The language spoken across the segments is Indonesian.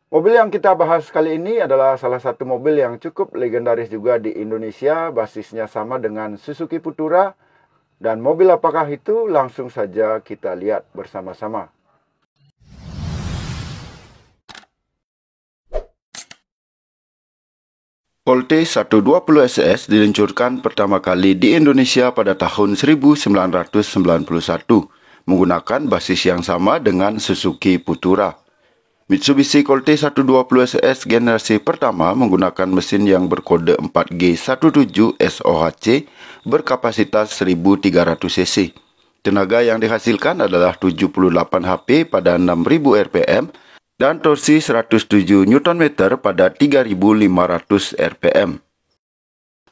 Mobil yang kita bahas kali ini adalah salah satu mobil yang cukup legendaris juga di Indonesia, basisnya sama dengan Suzuki Futura. Dan mobil apakah itu? Langsung saja kita lihat bersama-sama. Colt 120 SS diluncurkan pertama kali di Indonesia pada tahun 1991 menggunakan basis yang sama dengan Suzuki Futura. Mitsubishi Colt 120 SS generasi pertama menggunakan mesin yang berkode 4G17 SOHC berkapasitas 1300 cc. Tenaga yang dihasilkan adalah 78 HP pada 6000 rpm dan torsi 107 Nm pada 3500 rpm.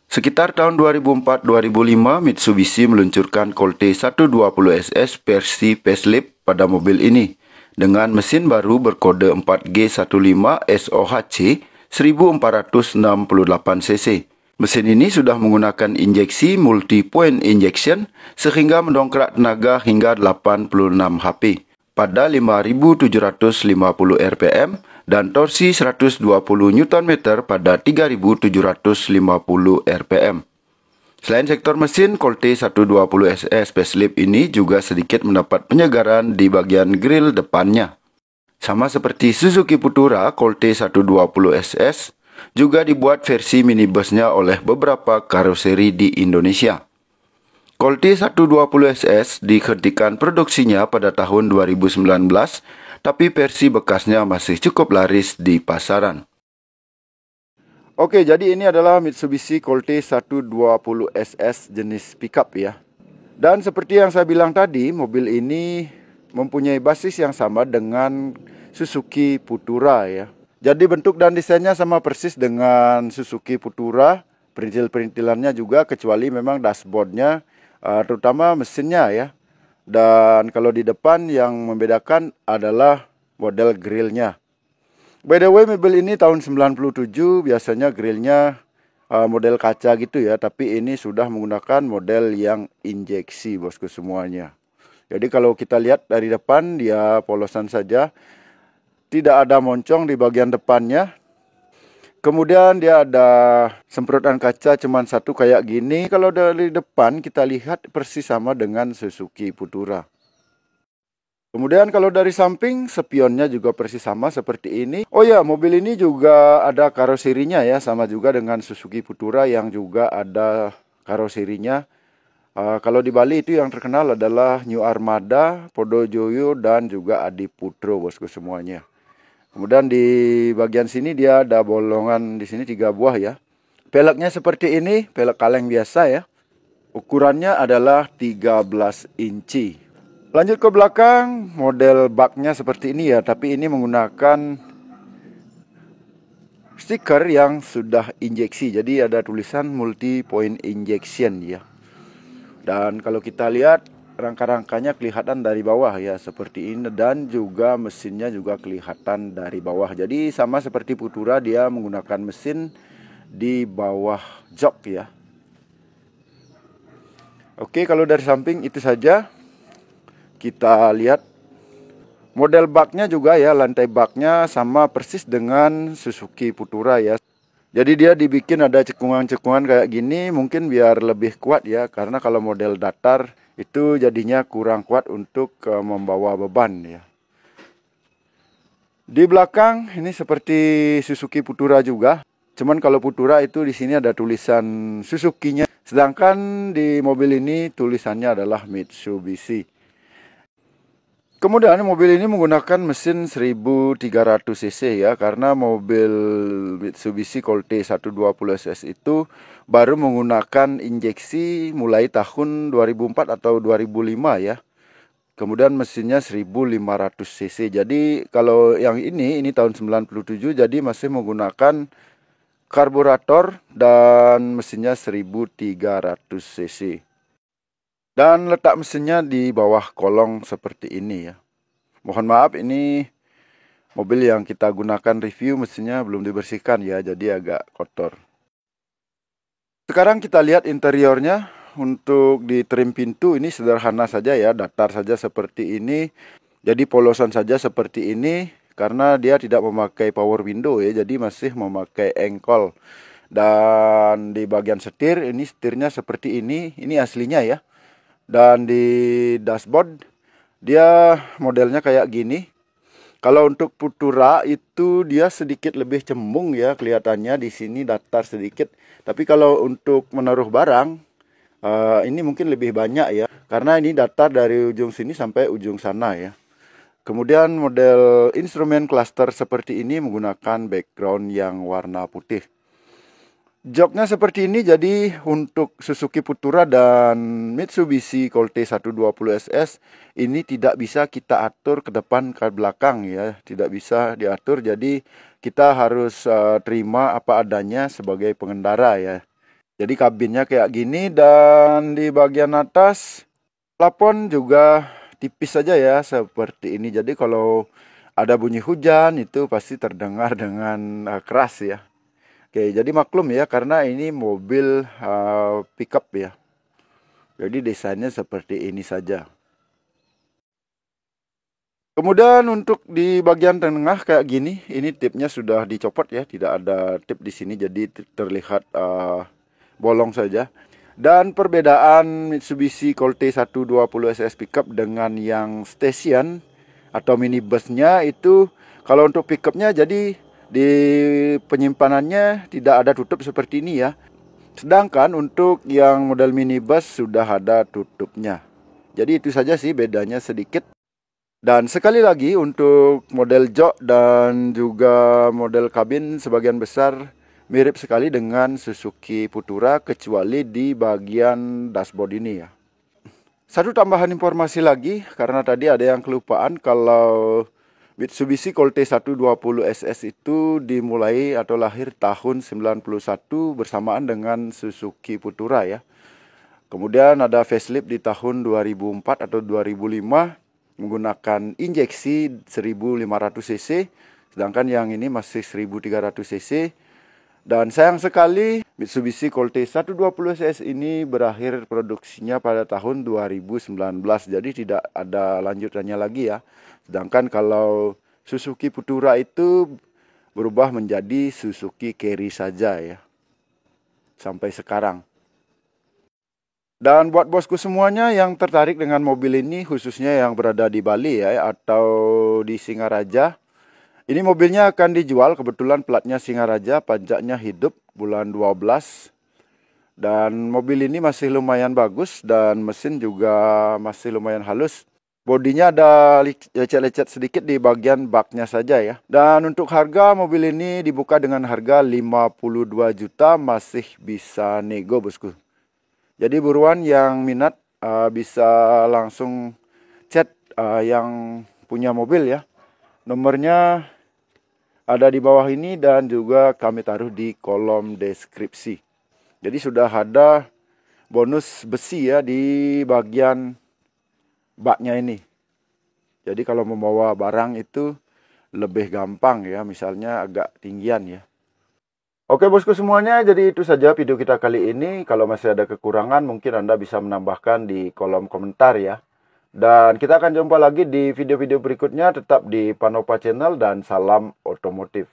Sekitar tahun 2004-2005, Mitsubishi meluncurkan Colt 120 SS versi facelift pada mobil ini dengan mesin baru berkode 4G15 SOHC 1468 cc. Mesin ini sudah menggunakan injeksi multi-point injection sehingga mendongkrak tenaga hingga 86 HP pada 5750 rpm dan torsi 120 Nm pada 3750 rpm. Selain sektor mesin, Colt 120 SS facelift ini juga sedikit mendapat penyegaran di bagian grill depannya. Sama seperti Suzuki Futura, Colt 120 SS juga dibuat versi minibusnya oleh beberapa karoseri di Indonesia. Colt 120 SS dihentikan produksinya pada tahun 2019, tapi versi bekasnya masih cukup laris di pasaran. Oke, jadi ini adalah Mitsubishi Colt 120 SS jenis pickup ya. Dan seperti yang saya bilang tadi, mobil ini mempunyai basis yang sama dengan Suzuki Futura ya. Jadi bentuk dan desainnya sama persis dengan Suzuki Futura. Perintil-perintilannya juga, kecuali memang dashboardnya, terutama mesinnya ya. Dan kalau di depan yang membedakan adalah model grillnya. By the way, mobil ini tahun 97, biasanya grillnya model kaca gitu ya. Tapi ini sudah menggunakan model yang injeksi bosku semuanya. Jadi kalau kita lihat dari depan, dia polosan saja. Tidak ada moncong di bagian depannya. Kemudian dia ada semprotan kaca cuman satu kayak gini. Kalau dari depan kita lihat persis sama dengan Suzuki Futura. Kemudian kalau dari samping, spionnya juga persis sama seperti ini. Oh ya, mobil ini juga ada karoserinya ya, sama juga dengan Suzuki Futura yang juga ada karoserinya. Kalau di Bali itu yang terkenal adalah New Armada, Podojoyo, dan juga Adiputro bosku semuanya. Kemudian di bagian sini dia ada bolongan di sini 3 buah ya. Peleknya seperti ini, pelek kaleng biasa ya. Ukurannya adalah 13 inci. Lanjut ke belakang, model baknya seperti ini ya, tapi ini menggunakan stiker yang sudah injeksi. Jadi ada tulisan multi point injection ya. Dan kalau kita lihat rangka-rangkanya kelihatan dari bawah ya, seperti ini, dan juga mesinnya juga kelihatan dari bawah. Jadi sama seperti Futura, dia menggunakan mesin di bawah jok ya. Oke, kalau dari samping itu saja. Kita lihat model baknya juga ya, lantai baknya sama persis dengan Suzuki Futura ya. Jadi dia dibikin ada cekungan-cekungan kayak gini mungkin biar lebih kuat ya, karena kalau model datar itu jadinya kurang kuat untuk membawa beban ya. Di belakang ini seperti Suzuki Futura juga. Cuman kalau Futura itu di sini ada tulisan Suzuki-nya, sedangkan di mobil ini tulisannya adalah Mitsubishi. Kemudian mobil ini menggunakan mesin 1300 cc ya, karena mobil Mitsubishi Colt 120 SS itu baru menggunakan injeksi mulai tahun 2004 atau 2005 ya. Kemudian mesinnya 1500 cc. Jadi kalau yang ini tahun 97, jadi masih menggunakan karburator dan mesinnya 1300 cc. Dan letak mesinnya di bawah kolong seperti ini ya. Mohon maaf, ini mobil yang kita gunakan review mesinnya belum dibersihkan ya, jadi agak kotor. Sekarang kita lihat interiornya. Untuk di trim pintu ini sederhana saja ya, datar saja seperti ini. Jadi polosan saja seperti ini. karena dia tidak memakai power window ya, jadi masih memakai engkol. Dan di bagian setir, ini setirnya seperti ini aslinya ya. Dan di dashboard dia modelnya kayak gini. Kalau untuk Futura itu dia sedikit lebih cembung ya, kelihatannya di sini datar sedikit. Tapi kalau untuk menaruh barang ini mungkin lebih banyak ya, karena ini datar dari ujung sini sampai ujung sana ya. Kemudian model instrumen cluster seperti ini menggunakan background yang warna putih. Joknya seperti ini, jadi untuk Suzuki Futura dan Mitsubishi Colt 120SS ini tidak bisa kita atur ke depan ke belakang ya, tidak bisa diatur, jadi kita harus terima apa adanya sebagai pengendara ya. Jadi kabinnya kayak gini, dan di bagian atas plafon juga tipis saja ya seperti ini. Jadi kalau ada bunyi hujan itu pasti terdengar dengan keras ya. Oke, jadi maklum ya, karena ini mobil pickup ya. Jadi desainnya seperti ini saja. Kemudian untuk di bagian tengah kayak gini, ini tipnya sudah dicopot ya, tidak ada tip di sini, jadi terlihat bolong saja. Dan perbedaan Mitsubishi Colt 120 SS pickup dengan yang station atau minibusnya itu, kalau untuk pickupnya jadi di penyimpanannya tidak ada tutup seperti ini ya. Sedangkan untuk yang model minibus sudah ada tutupnya. Jadi itu saja sih bedanya sedikit. Dan sekali lagi untuk model jok dan juga model kabin sebagian besar mirip sekali dengan Suzuki Futura, kecuali di bagian dashboard ini ya. Satu tambahan informasi lagi, karena tadi ada yang kelupaan, kalau Mitsubishi Colt 120 SS itu dimulai atau lahir tahun 91 bersamaan dengan Suzuki Futura ya. Kemudian ada facelift di tahun 2004 atau 2005 menggunakan injeksi 1500 cc, sedangkan yang ini masih 1300 cc. Dan sayang sekali Mitsubishi Colt 120 SS ini berakhir produksinya pada tahun 2019. Jadi tidak ada lanjutannya lagi ya. Sedangkan kalau Suzuki Futura itu berubah menjadi Suzuki Carry saja ya. Sampai sekarang. Dan buat bosku semuanya yang tertarik dengan mobil ini, khususnya yang berada di Bali ya, atau di Singaraja, ini mobilnya akan dijual, kebetulan platnya Singaraja, pajaknya hidup bulan 12. Dan mobil ini masih lumayan bagus dan mesin juga masih lumayan halus. Bodinya ada lecet-lecet sedikit di bagian baknya saja ya. Dan untuk harga mobil ini dibuka dengan harga 52 juta, masih bisa nego bosku. Jadi buruan yang minat bisa langsung chat yang punya mobil ya. Nomornya ada di bawah ini dan juga kami taruh di kolom deskripsi. Jadi sudah ada bonus besi ya di bagian baknya ini. Jadi kalau membawa barang itu lebih gampang ya, misalnya agak tinggian ya. Oke bosku semuanya, jadi itu saja video kita kali ini. Kalau masih ada kekurangan mungkin Anda bisa menambahkan di kolom komentar ya. Dan kita akan jumpa lagi di video-video berikutnya. Tetap di Panova Channel dan salam otomotif.